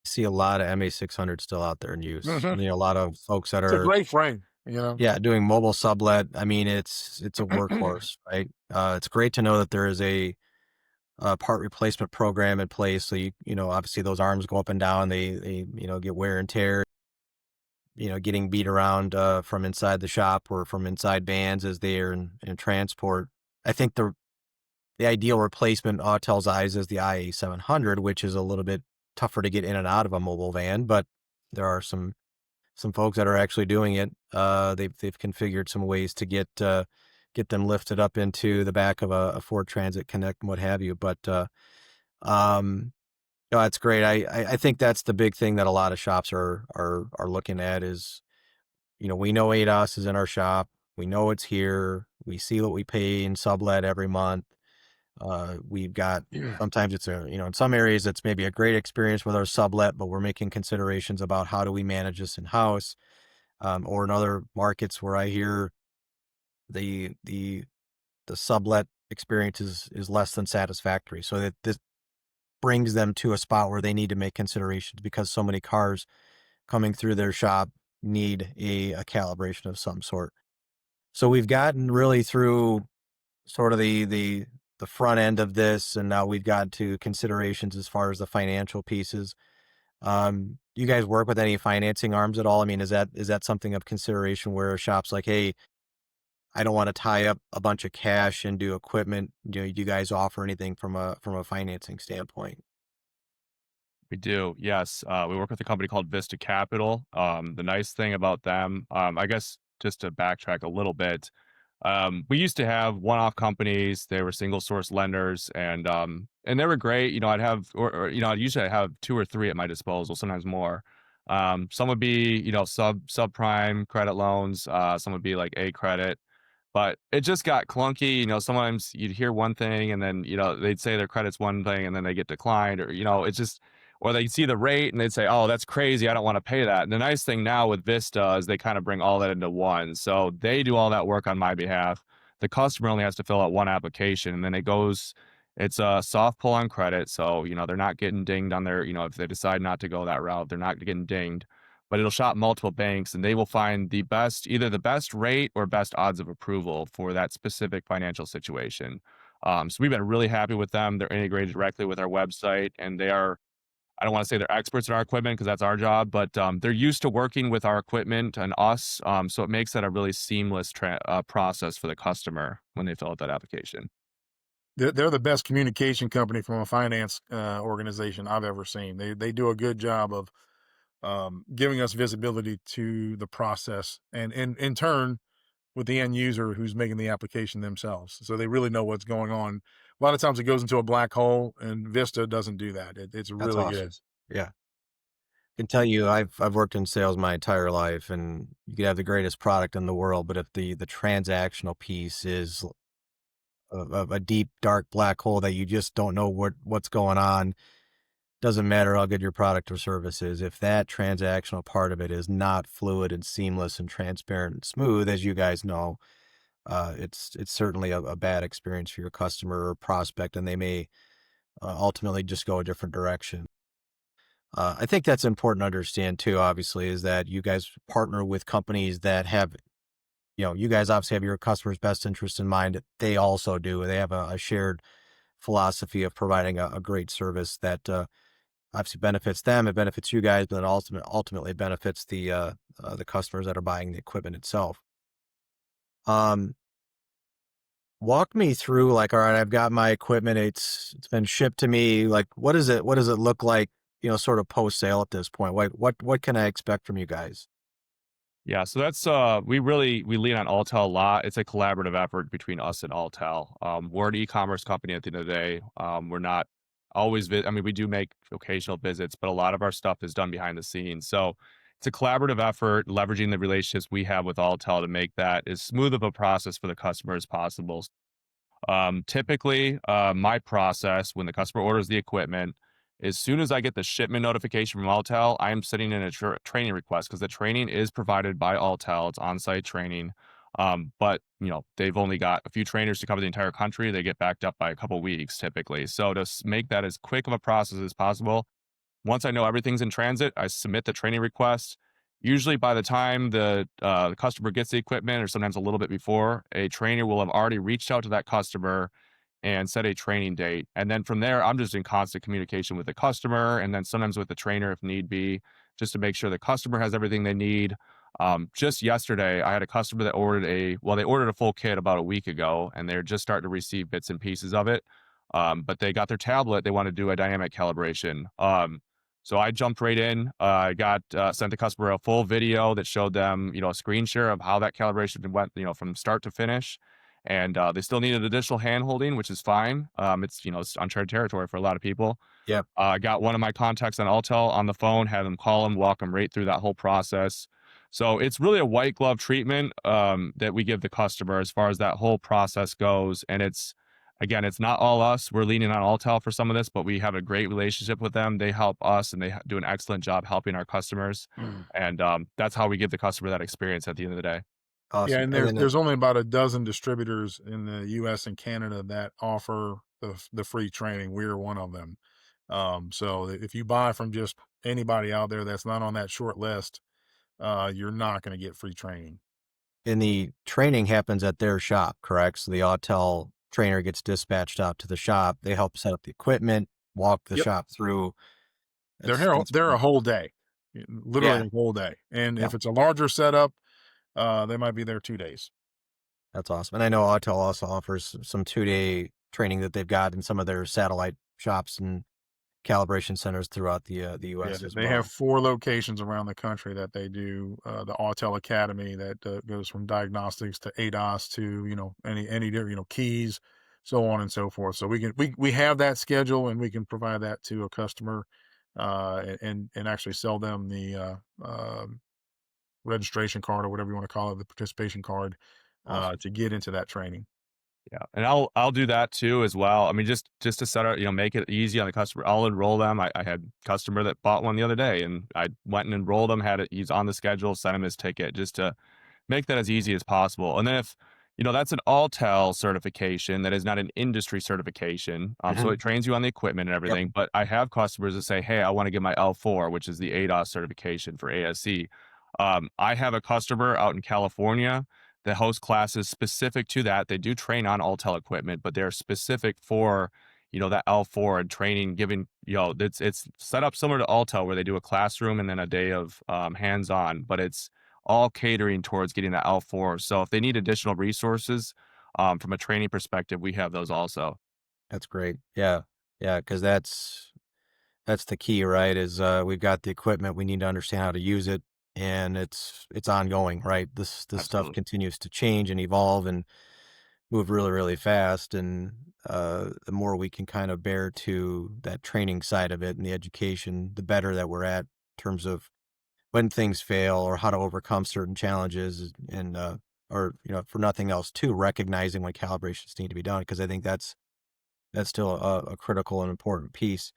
See a lot of MA600 still out there in use.
Mhm.
A lot of folks that
It's a
are,
great frame.
yeah, doing mobile sublet. I mean, it's a workhorse, right? It's great to know that there is a part replacement program in place. So obviously those arms go up and down. They get wear and tear. Getting beat around from inside the shop or from inside vans as they are in transport. I think the ideal replacement Autel's eyes is the IA700, which is a little bit tougher to get in and out of a mobile van, but there are some folks that are actually doing it. They've configured some ways to get them lifted up into the back of a Ford Transit Connect and what have you. But um, no, that's great. I think that's the big thing that a lot of shops are looking at is, we know ADAS is in our shop. We know it's here. We see what we pay in sublet every month. We've got sometimes it's in some areas it's maybe a great experience with our sublet, but we're making considerations about how do we manage this in house. Or in other markets where I hear the sublet experience is less than satisfactory. So that this brings them to a spot where they need to make considerations because so many cars coming through their shop need a calibration of some sort. So we've gotten really through sort of the front end of this, and now we've got to considerations as far as the financial pieces. Do you guys work with any financing arms at all? I mean, is that something of consideration where a shop's like, hey, I don't want to tie up a bunch of cash into equipment. Do you guys offer anything from a financing standpoint?
We do, yes. We work with a company called Vista Capital. The nice thing about them, I guess, just to backtrack a little bit, we used to have one-off companies. They were single source lenders, and they were great. I'd have, I'd usually have two or three at my disposal, sometimes more. Some would be, subprime credit loans. Some would be like A credit. But it just got clunky. Sometimes you'd hear one thing and then, they'd say their credit's one thing and then they get declined, or, it's just, or they'd see the rate and they'd say, oh, that's crazy. I don't want to pay that. And the nice thing now with Vista is they kind of bring all that into one. So they do all that work on my behalf. The customer only has to fill out one application, and then it's a soft pull on credit. So, they're not getting dinged on their, if they decide not to go that route, they're not getting dinged, but it'll shop multiple banks and they will find either the best rate or best odds of approval for that specific financial situation. So we've been really happy with them. They're integrated directly with our website, and I don't want to say they're experts in our equipment because that's our job, but they're used to working with our equipment and us. So it makes that a really seamless process for the customer when they fill out that application.
They're the best communication company from a finance organization I've ever seen. They do a good job of giving us visibility to the process, and in turn with the end user who's making the application themselves. So they really know what's going on. A lot of times it goes into a black hole, and Vista doesn't do that. It's
That's
really
awesome.
good.
Yeah. I can tell you I've worked in sales my entire life, and you could have the greatest product in the world, but if the transactional piece is a deep dark black hole that you just don't know what's going on, doesn't matter how good your product or service is. If that transactional part of it is not fluid and seamless and transparent and smooth, as you guys know, it's certainly a bad experience for your customer or prospect, and they may ultimately just go a different direction. I think that's important to understand too, obviously, is that you guys partner with companies that have, you guys obviously have your customers' best interest in mind. They also do. They have a shared philosophy of providing a great service that obviously benefits them. It benefits you guys, but then ultimately benefits the customers that are buying the equipment itself. Um, Walk me through, like, all right, I've got my equipment. It's been shipped to me. Like, what does it look like, sort of post sale at this point? What can I expect from you guys?
Yeah, so that's we lean on Alltel a lot. It's a collaborative effort between us and Alltel. We're an e-commerce company at the end of the day. We're not always I mean, we do make occasional visits, but a lot of our stuff is done behind the scenes. So it's a collaborative effort, leveraging the relationships we have with Alltel to make that as smooth of a process for the customer as possible. Typically, my process when the customer orders the equipment, as soon as I get the shipment notification from Alltel, I am sending in a training request because the training is provided by Alltel. It's on-site training. But they've only got a few trainers to cover the entire country. They get backed up by a couple weeks typically. So to make that as quick of a process as possible, once I know everything's in transit, I submit the training request. Usually by the time the customer gets the equipment, or sometimes a little bit before, a trainer will have already reached out to that customer and set a training date. And then from there, I'm just in constant communication with the customer, and then sometimes with the trainer if need be, just to make sure the customer has everything they need. Just yesterday, I had a customer that they ordered a full kit about a week ago, and they're just starting to receive bits and pieces of it. But they got their tablet, they want to do a dynamic calibration. So I jumped right in. I got sent the customer a full video that showed them, a screen share of how that calibration went, from start to finish. And they still needed additional hand holding, which is fine. It's uncharted territory for a lot of people.
Yeah.
I got one of my contacts on Altel on the phone, had them call him, walk him right through that whole process. So it's really a white glove treatment that we give the customer as far as that whole process goes. And again, it's not all us. We're leaning on Altel for some of this, but we have a great relationship with them. They help us, and they do an excellent job helping our customers. And that's how we give the customer that experience at the end of the day.
Yeah,
Awesome.
and
And
there's
then
there's only about a dozen distributors in the US and Canada that offer the free training. We're one of them. So if you buy from just anybody out there that's not on that short list, you're not gonna get free training.
and the training happens at their shop, correct? So the Autel trainer gets dispatched out to the shop. They help set up the equipment, walk the
Yep.
shop through.
They're
That's
here
that's
they're a
pretty,
whole day, literally
yeah,
a whole day. And
yeah,
if it's a larger setup, they might be there 2 days.
that's awesome. And I know Autel also offers some 2-day training that they've got in some of their satellite shops and calibration centers throughout the
Yeah,
US as
they have
well.
4 locations around the country that they do, the Autel Academy that, goes from diagnostics to ADAS to, any different, keys, so on and so forth. So we have that schedule, and we can provide that to a customer, and actually sell them the, registration card or whatever you wanna call it, the participation card,
Awesome.
to get into that training.
Yeah, and I'll do that too as well. I mean, just to set up, make it easy on the customer. I'll enroll them. I had a customer that bought one the other day, and I went and enrolled him. He's on the schedule. Sent him his ticket just to make that as easy as possible. And then if that's an Alltel certification, that is not an industry certification. So
Mhm.
it trains you on the equipment and
Yep.
everything. But I have customers that say, "Hey, I want to get my L4, which is the ADAS certification for ASC." I have a customer out in California that hosts classes specific to that. They do train on Alltel equipment, but they're specific for that L4 and training. Giving it's set up similar to Alltel, where they do a classroom and then a day of hands-on, but it's all catering towards getting that L4. So if they need additional resources from a training perspective, we have those also.
That's great. Yeah. Yeah, because that's the key, right? Is we've got the equipment, we need to understand how to use it, and it's ongoing, right? This stuff
Absolutely.
continues to change and evolve and move really, really fast, and the more we can kind of bear to that training side of it and the education, the better that we're at in terms of when things fail or how to overcome certain challenges, and or for nothing else too, recognizing when calibrations need to be done, because I think that's still a critical and important piece.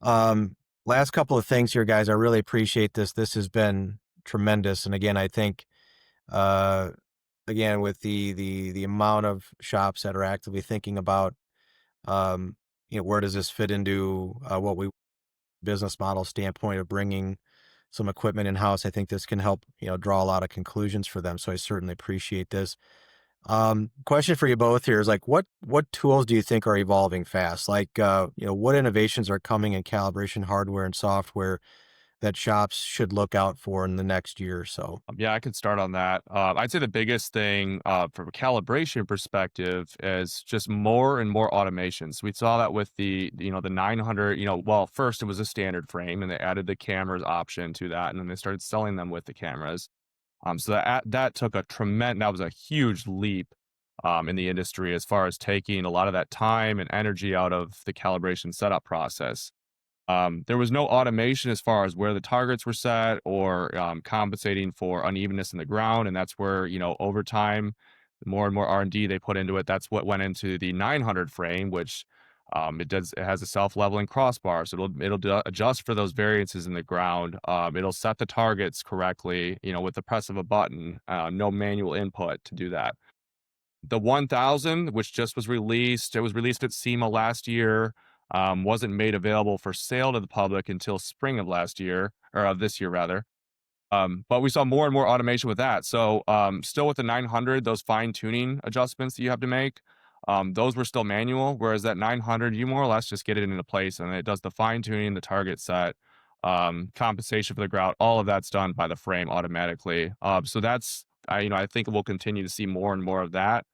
Um, Last couple of things here, guys. I really appreciate this. This has been tremendous. And again, I think, uh, again, with the amount of shops that are actively thinking about, where does this fit into what we business model standpoint of bringing some equipment in house, I think this can help, draw a lot of conclusions for them. So I certainly appreciate this. Question for you both here is like, what tools do you think are evolving fast? Like, what innovations are coming in calibration hardware and software that shops should look out for in the next year or so?
Yeah, I could start on that. I'd say the biggest thing from a calibration perspective is just more and more automations. We saw that with the 900. Well, first it was a standard frame, and they added the cameras option to that, and then they started selling them with the cameras. So that took that was a huge leap in the industry as far as taking a lot of that time and energy out of the calibration setup process. There was no automation as far as where the targets were set or compensating for unevenness in the ground, and that's where over time, the more and more R&D they put into it. That's what went into the 900 frame, which it has a self-leveling crossbar, so it'll adjust for those variances in the ground. It'll set the targets correctly, with the press of a button. No manual input to do that. The 1000, which just was released, it was released at SEMA last year, wasn't made available for sale to the public until spring of last year, or of this year rather. But we saw more and more automation with that. So still with the 900, those fine tuning adjustments that you have to make, those were still manual. Whereas that 900, you more or less just get it into place, and it does the fine tuning, the target set. compensation for the grout, all of that's done by the frame automatically. So that's, I think we'll continue to see more and more of that.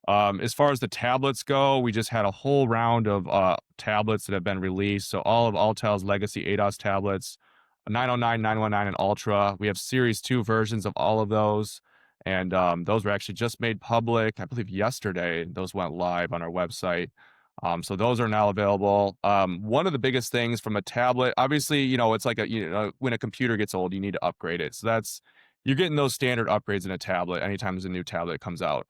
As far as the tablets go, we just had a whole round of tablets that have been released. So all of Altel's legacy ADAS tablets, 909, 919, and Ultra. We have Series 2 versions of all of those. And those were actually just made public, I believe yesterday. Those went live on our website. So those are now available. One of the biggest things from a tablet, obviously, it's like when a computer gets old, you need to upgrade it. So you're getting those standard upgrades in a tablet anytime there's a new tablet comes out.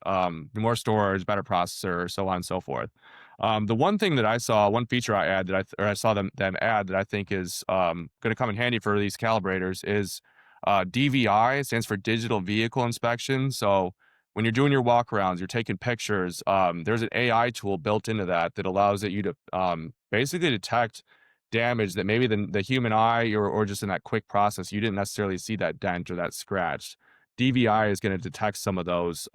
More storage, better processor, so on and so forth. The one thing that I saw, one feature I saw them add that I think is going to come in handy for these calibrators is DVI. Stands for Digital Vehicle Inspection. So when you're doing your walkarounds, you're taking pictures. There's an AI tool built into that allows you to basically detect damage that maybe the human eye or just in that quick process, you didn't necessarily see that dent or that scratch. DVI is going to detect some of those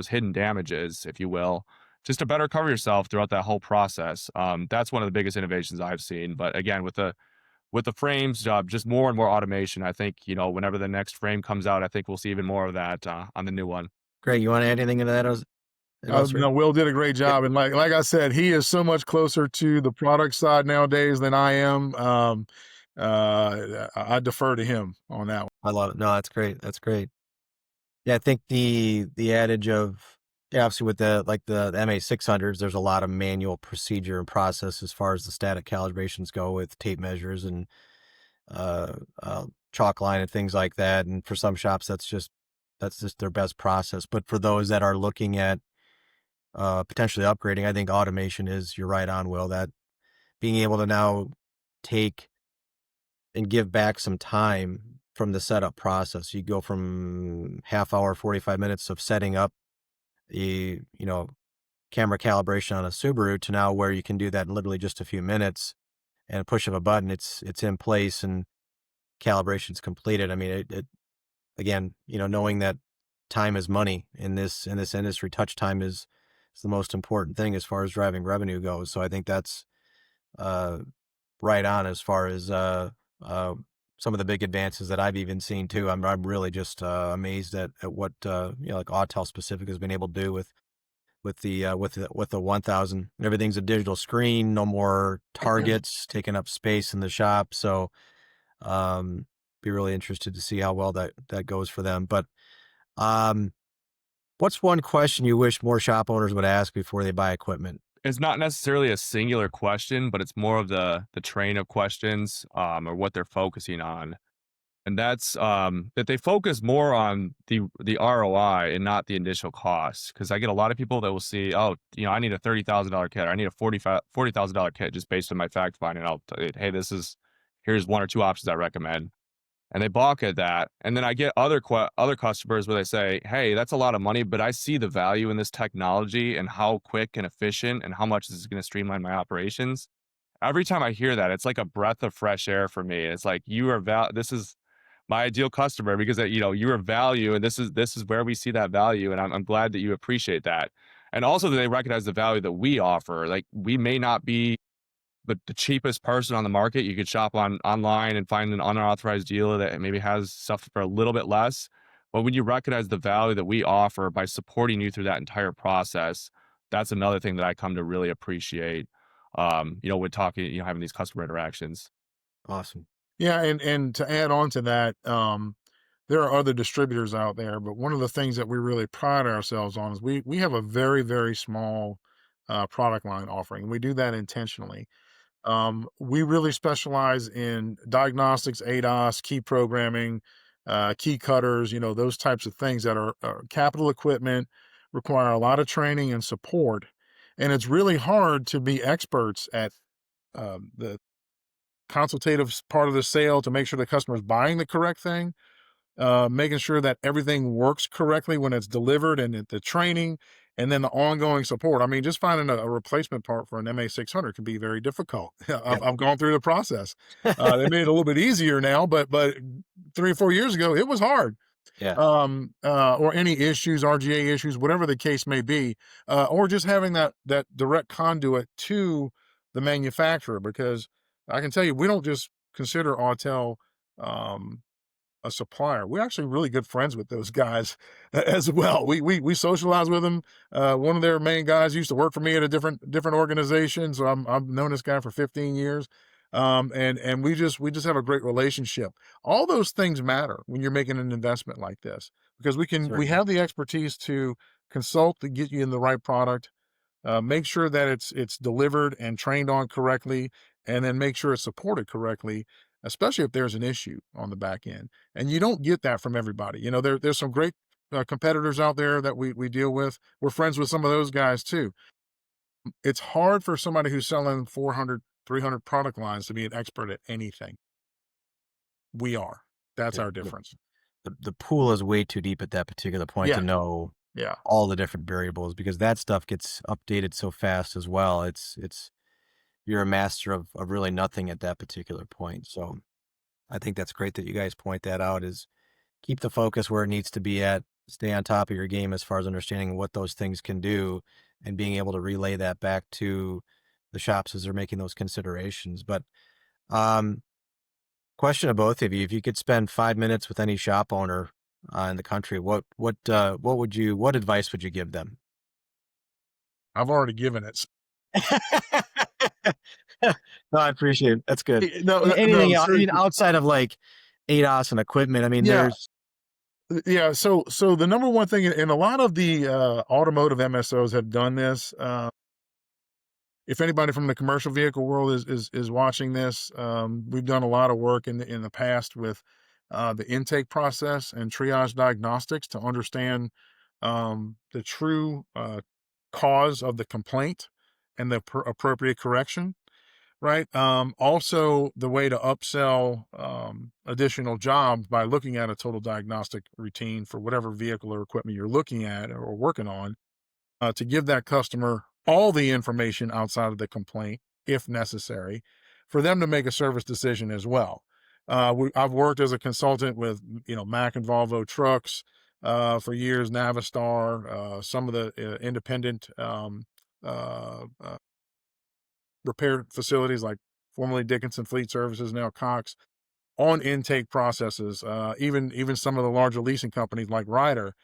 hidden damages, if you will, just to better cover yourself throughout that whole process. That's one of the biggest innovations I've seen. But again, with the frames, just more and more automation. I think, whenever the next frame comes out, I think we'll see even more of that on the new one.
Greg, you want to add anything into that?
No, Will did a great job, and like I said, he is so much closer to the product side nowadays than I am. I defer to him on that one.
I love it. No, that's great. That's great. Yeah, I think the adage of, yeah, obviously with the MA600s, there's a lot of manual procedure and process as far as the static calibrations go with tape measures and chalk line and things like that. And for some shops, that's just their best process. But for those that are looking at potentially upgrading, I think automation is, you're right on, Will, that being able to now take and give back some time from the setup process. You go from half hour, 45 minutes of setting up the, camera calibration on a Subaru to now where you can do that in literally just a few minutes and a push of a button. It's in place and calibration's completed. I mean, it again, knowing that time is money in this industry, touch time is the most important thing as far as driving revenue goes. So I think that's right on as far as some of the big advances that I've even seen too. I'm really just amazed at what like Autel specific has been able to do with the 1000. Everything's a digital screen, no more targets taking up space in the shop. So be really interested to see how well that goes for them. But what's one question you wish more shop owners would ask before they buy equipment?
It's not necessarily a singular question, but it's more of the train of questions or what they're focusing on. And that's that they focus more on the ROI and not the initial cost. Because I get a lot of people that will see, oh, I need a $30,000 kit, or I need a $40,000 kit just based on my fact finding. I'll tell you, hey, here's one or two options I recommend, and they balk at that. And then I get other customers where they say, hey, that's a lot of money, but I see the value in this technology and how quick and efficient and how much this is going to streamline my operations. Every time I hear that, it's like a breath of fresh air for me. It's like, this is my ideal customer because you're a value, and this is where we see that value. And I'm glad that you appreciate that. And also that they recognize the value that we offer. Like, we may not be the cheapest person on the market. You could shop online and find an unauthorized dealer that maybe has stuff for a little bit less. But when you recognize the value that we offer by supporting you through that entire process, that's another thing that I come to really appreciate. With talking, having these customer interactions.
Awesome.
Yeah, and to add on to that, there are other distributors out there, but one of the things that we really pride ourselves on is we have a very, very small product line offering. We do that intentionally. We really specialize in diagnostics, ADAS, key programming, key cutters, those types of things that are capital equipment, require a lot of training and support. And it's really hard to be experts at the consultative part of the sale to make sure the customer is buying the correct thing, making sure that everything works correctly when it's delivered, and the training, and then the ongoing support. I mean, just finding a replacement part for an MA600 can be very difficult. I've gone through the process. They made it a little bit easier now, but 3 or 4 years ago, it was hard.
Yeah.
Or any issues, RGA issues, whatever the case may be, or just having that direct conduit to the manufacturer, because I can tell you, we don't just consider Autel um, a supplier. We're actually really good friends with those guys as well. We socialize with them. One of their main guys used to work for me at a different organization, so I've known this guy for 15 years. And we just have a great relationship. All those things matter when you're making an investment like this, because we
Certainly.
have the expertise to consult to get you in the right product, make sure that it's delivered and trained on correctly, and then make sure it's supported correctly, especially if there's an issue on the back end. And you don't get that from everybody. There's some great competitors out there that we deal with. We're friends with some of those guys too. It's hard for somebody who's selling 400, 300 product lines to be an expert at anything. We are. That's
Yeah,
our difference.
the pool is way too deep at that particular point to
Yeah,
know
yeah.
all the different variables because that stuff gets updated so fast as well. It's you're a master of really nothing at that particular point. So I think that's great that you guys point that out is keep the focus where it needs to be at, stay on top of your game as far as understanding what those things can do and being able to relay that back to the shops as they're making those considerations. But um question to both of you, if you could spend 5 minutes with any shop owner in the country, what advice would you give them?
I've already given it.
No, I appreciate it. That's good.
No, no,
Anything else? I mean,
seriously.
outside of like ADAS and equipment, I mean,
Yeah.
there's
Yeah, so the number one thing, and a lot of the automotive MSOs have done this. If anybody from the commercial vehicle world is watching this, we've done a lot of work in the past with the intake process and triage diagnostics to understand the true cause of the complaint and the appropriate correction. Right. Also, the way to upsell additional jobs by looking at a total diagnostic routine for whatever vehicle or equipment you're looking at or working on, to give that customer all the information outside of the complaint, if necessary, for them to make a service decision as well. I've worked as a consultant with Mack and Volvo trucks for years, Navistar, some of the independent uh, uh, repair facilities like formerly Dickinson Fleet Services, now Cox, on intake processes. Even some of the larger leasing companies like Ryder.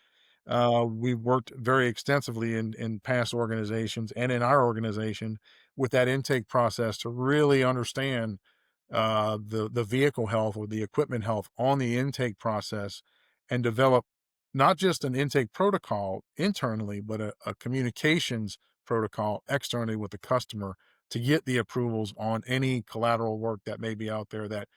We've worked very extensively in past organizations and in our organization with that intake process to really understand the vehicle health or the equipment health on the intake process, and develop not just an intake protocol internally, but a communications protocol externally with the customer to get the approvals on any collateral work that may be out there that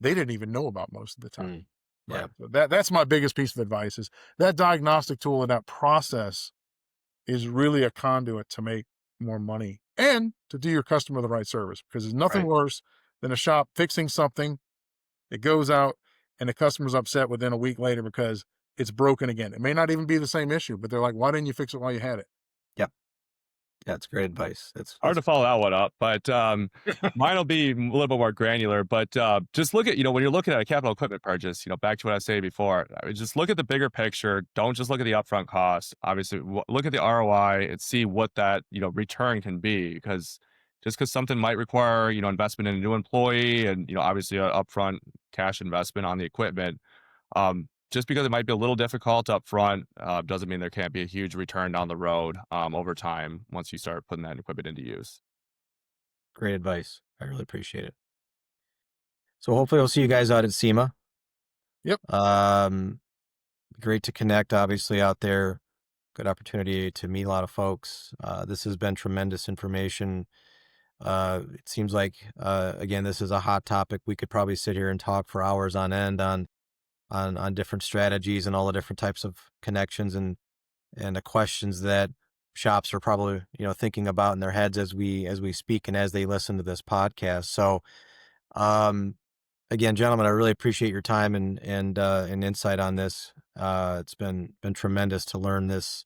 they didn't even know about most of the time.
Mm, yeah,
Right. So that's my biggest piece of advice is that diagnostic tool and that process is really a conduit to make more money and to do your customer the right service, because there's nothing
right.
worse than a shop fixing something. It goes out and the customer's upset within a week later because it's broken again. It may not even be the same issue, but they're like, why didn't you fix it while you had it?
Yep. That's great advice.
Hard
That's
to follow that one up, but mine will be a little bit more granular. But just look at, when you're looking at a capital equipment purchase, back to what I was saying before, I mean, just look at the bigger picture. Don't just look at the upfront cost. Obviously, look at the ROI and see what that, return can be. Because just because something might require, investment in a new employee and, obviously an upfront cash investment on the equipment, just because it might be a little difficult up front doesn't mean there can't be a huge return down the road over time once you start putting that equipment into use.
great advice. I really appreciate it. So hopefully we'll see you guys out at SEMA.
Yep.
Great to connect, obviously, out there. Good opportunity to meet a lot of folks. This has been tremendous information. It seems like, again, this is a hot topic. We could probably sit here and talk for hours on end on different strategies and all the different types of connections and the questions that shops are probably thinking about in their heads as we speak and as they listen to this podcast. So um, again, gentlemen, I really appreciate your time and insight on this. It's been tremendous to learn this,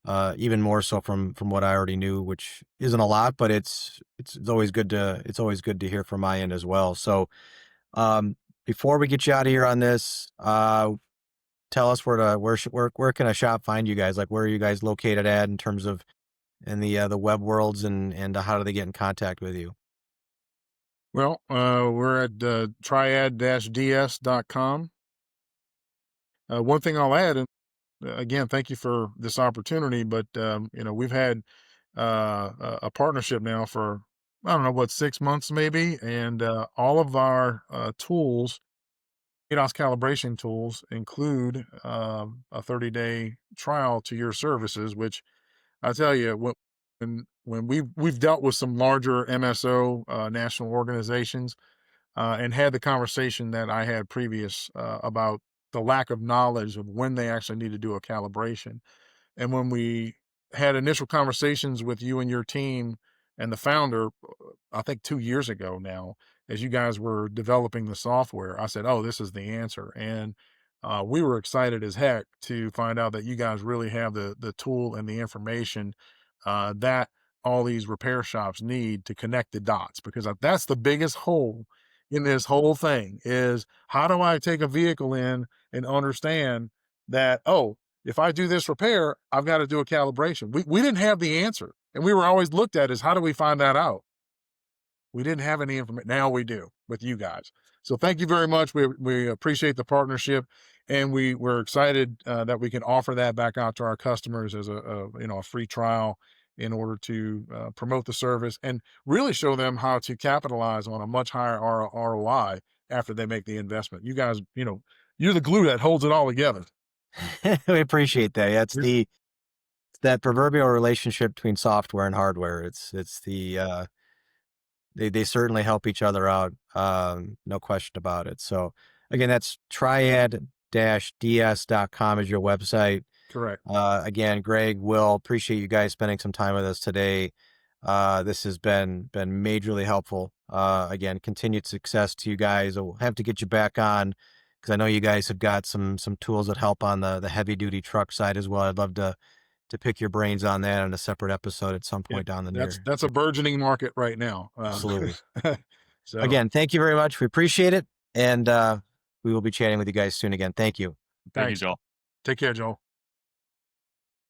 even more so from what I already knew, which isn't a lot, but it's always good to hear from my end as well. So um, before we get you out of here on this, tell us where can a shop find you guys? Like, where are you guys located at in terms of in the web worlds, and how do they get in contact with you?
Well, we're at triad-ds.com. One thing I'll add, and again, thank you for this opportunity, but we've had a partnership now for, I don't know, what, 6 months maybe, and all of our tools, ADAS calibration tools, include a 30-day trial to your services, which I tell you, when we've dealt with some larger MSO national organizations, and had the conversation that I had previous about the lack of knowledge of when they actually need to do a calibration. And when we had initial conversations with you and your team and the founder, I think 2 years ago now, as you guys were developing the software, I said, "Oh, this is the answer." And we were excited as heck to find out that you guys really have the tool and the information that all these repair shops need to connect the dots, because that's the biggest hole in this whole thing is, how do I take a vehicle in and understand that, oh, if I do this repair, I've got to do a calibration. We didn't have the answer. And we were always looked at as, how do we find that out? We didn't have any information. Now we do with you guys. So thank you very much. We appreciate the partnership, and we're excited that we can offer that back out to our customers as a free trial in order to promote the service and really show them how to capitalize on a much higher ROI after they make the investment. You guys, you're the glue that holds it all together.
We appreciate that. Yeah, it's
Yeah.
it's that proverbial relationship between software and hardware. It's the they certainly help each other out. No question about it. So again, that's triad-ds.com is your website.
Correct.
Again, Greg, Will, appreciate you guys spending some time with us today. This has been majorly helpful. Again, continued success to you guys. We'll have to get you back on, because I know you guys have got some tools that help on the heavy duty truck side as well. I'd love to pick your brains on that in a separate episode at some
Yeah,
point down the
that's a burgeoning market right now.
Absolutely.
So
Again, thank you very much. We appreciate it, and we will be chatting with you guys soon again. Thank you.
Thank you,
thanks.
Joel.
Take care, Joel.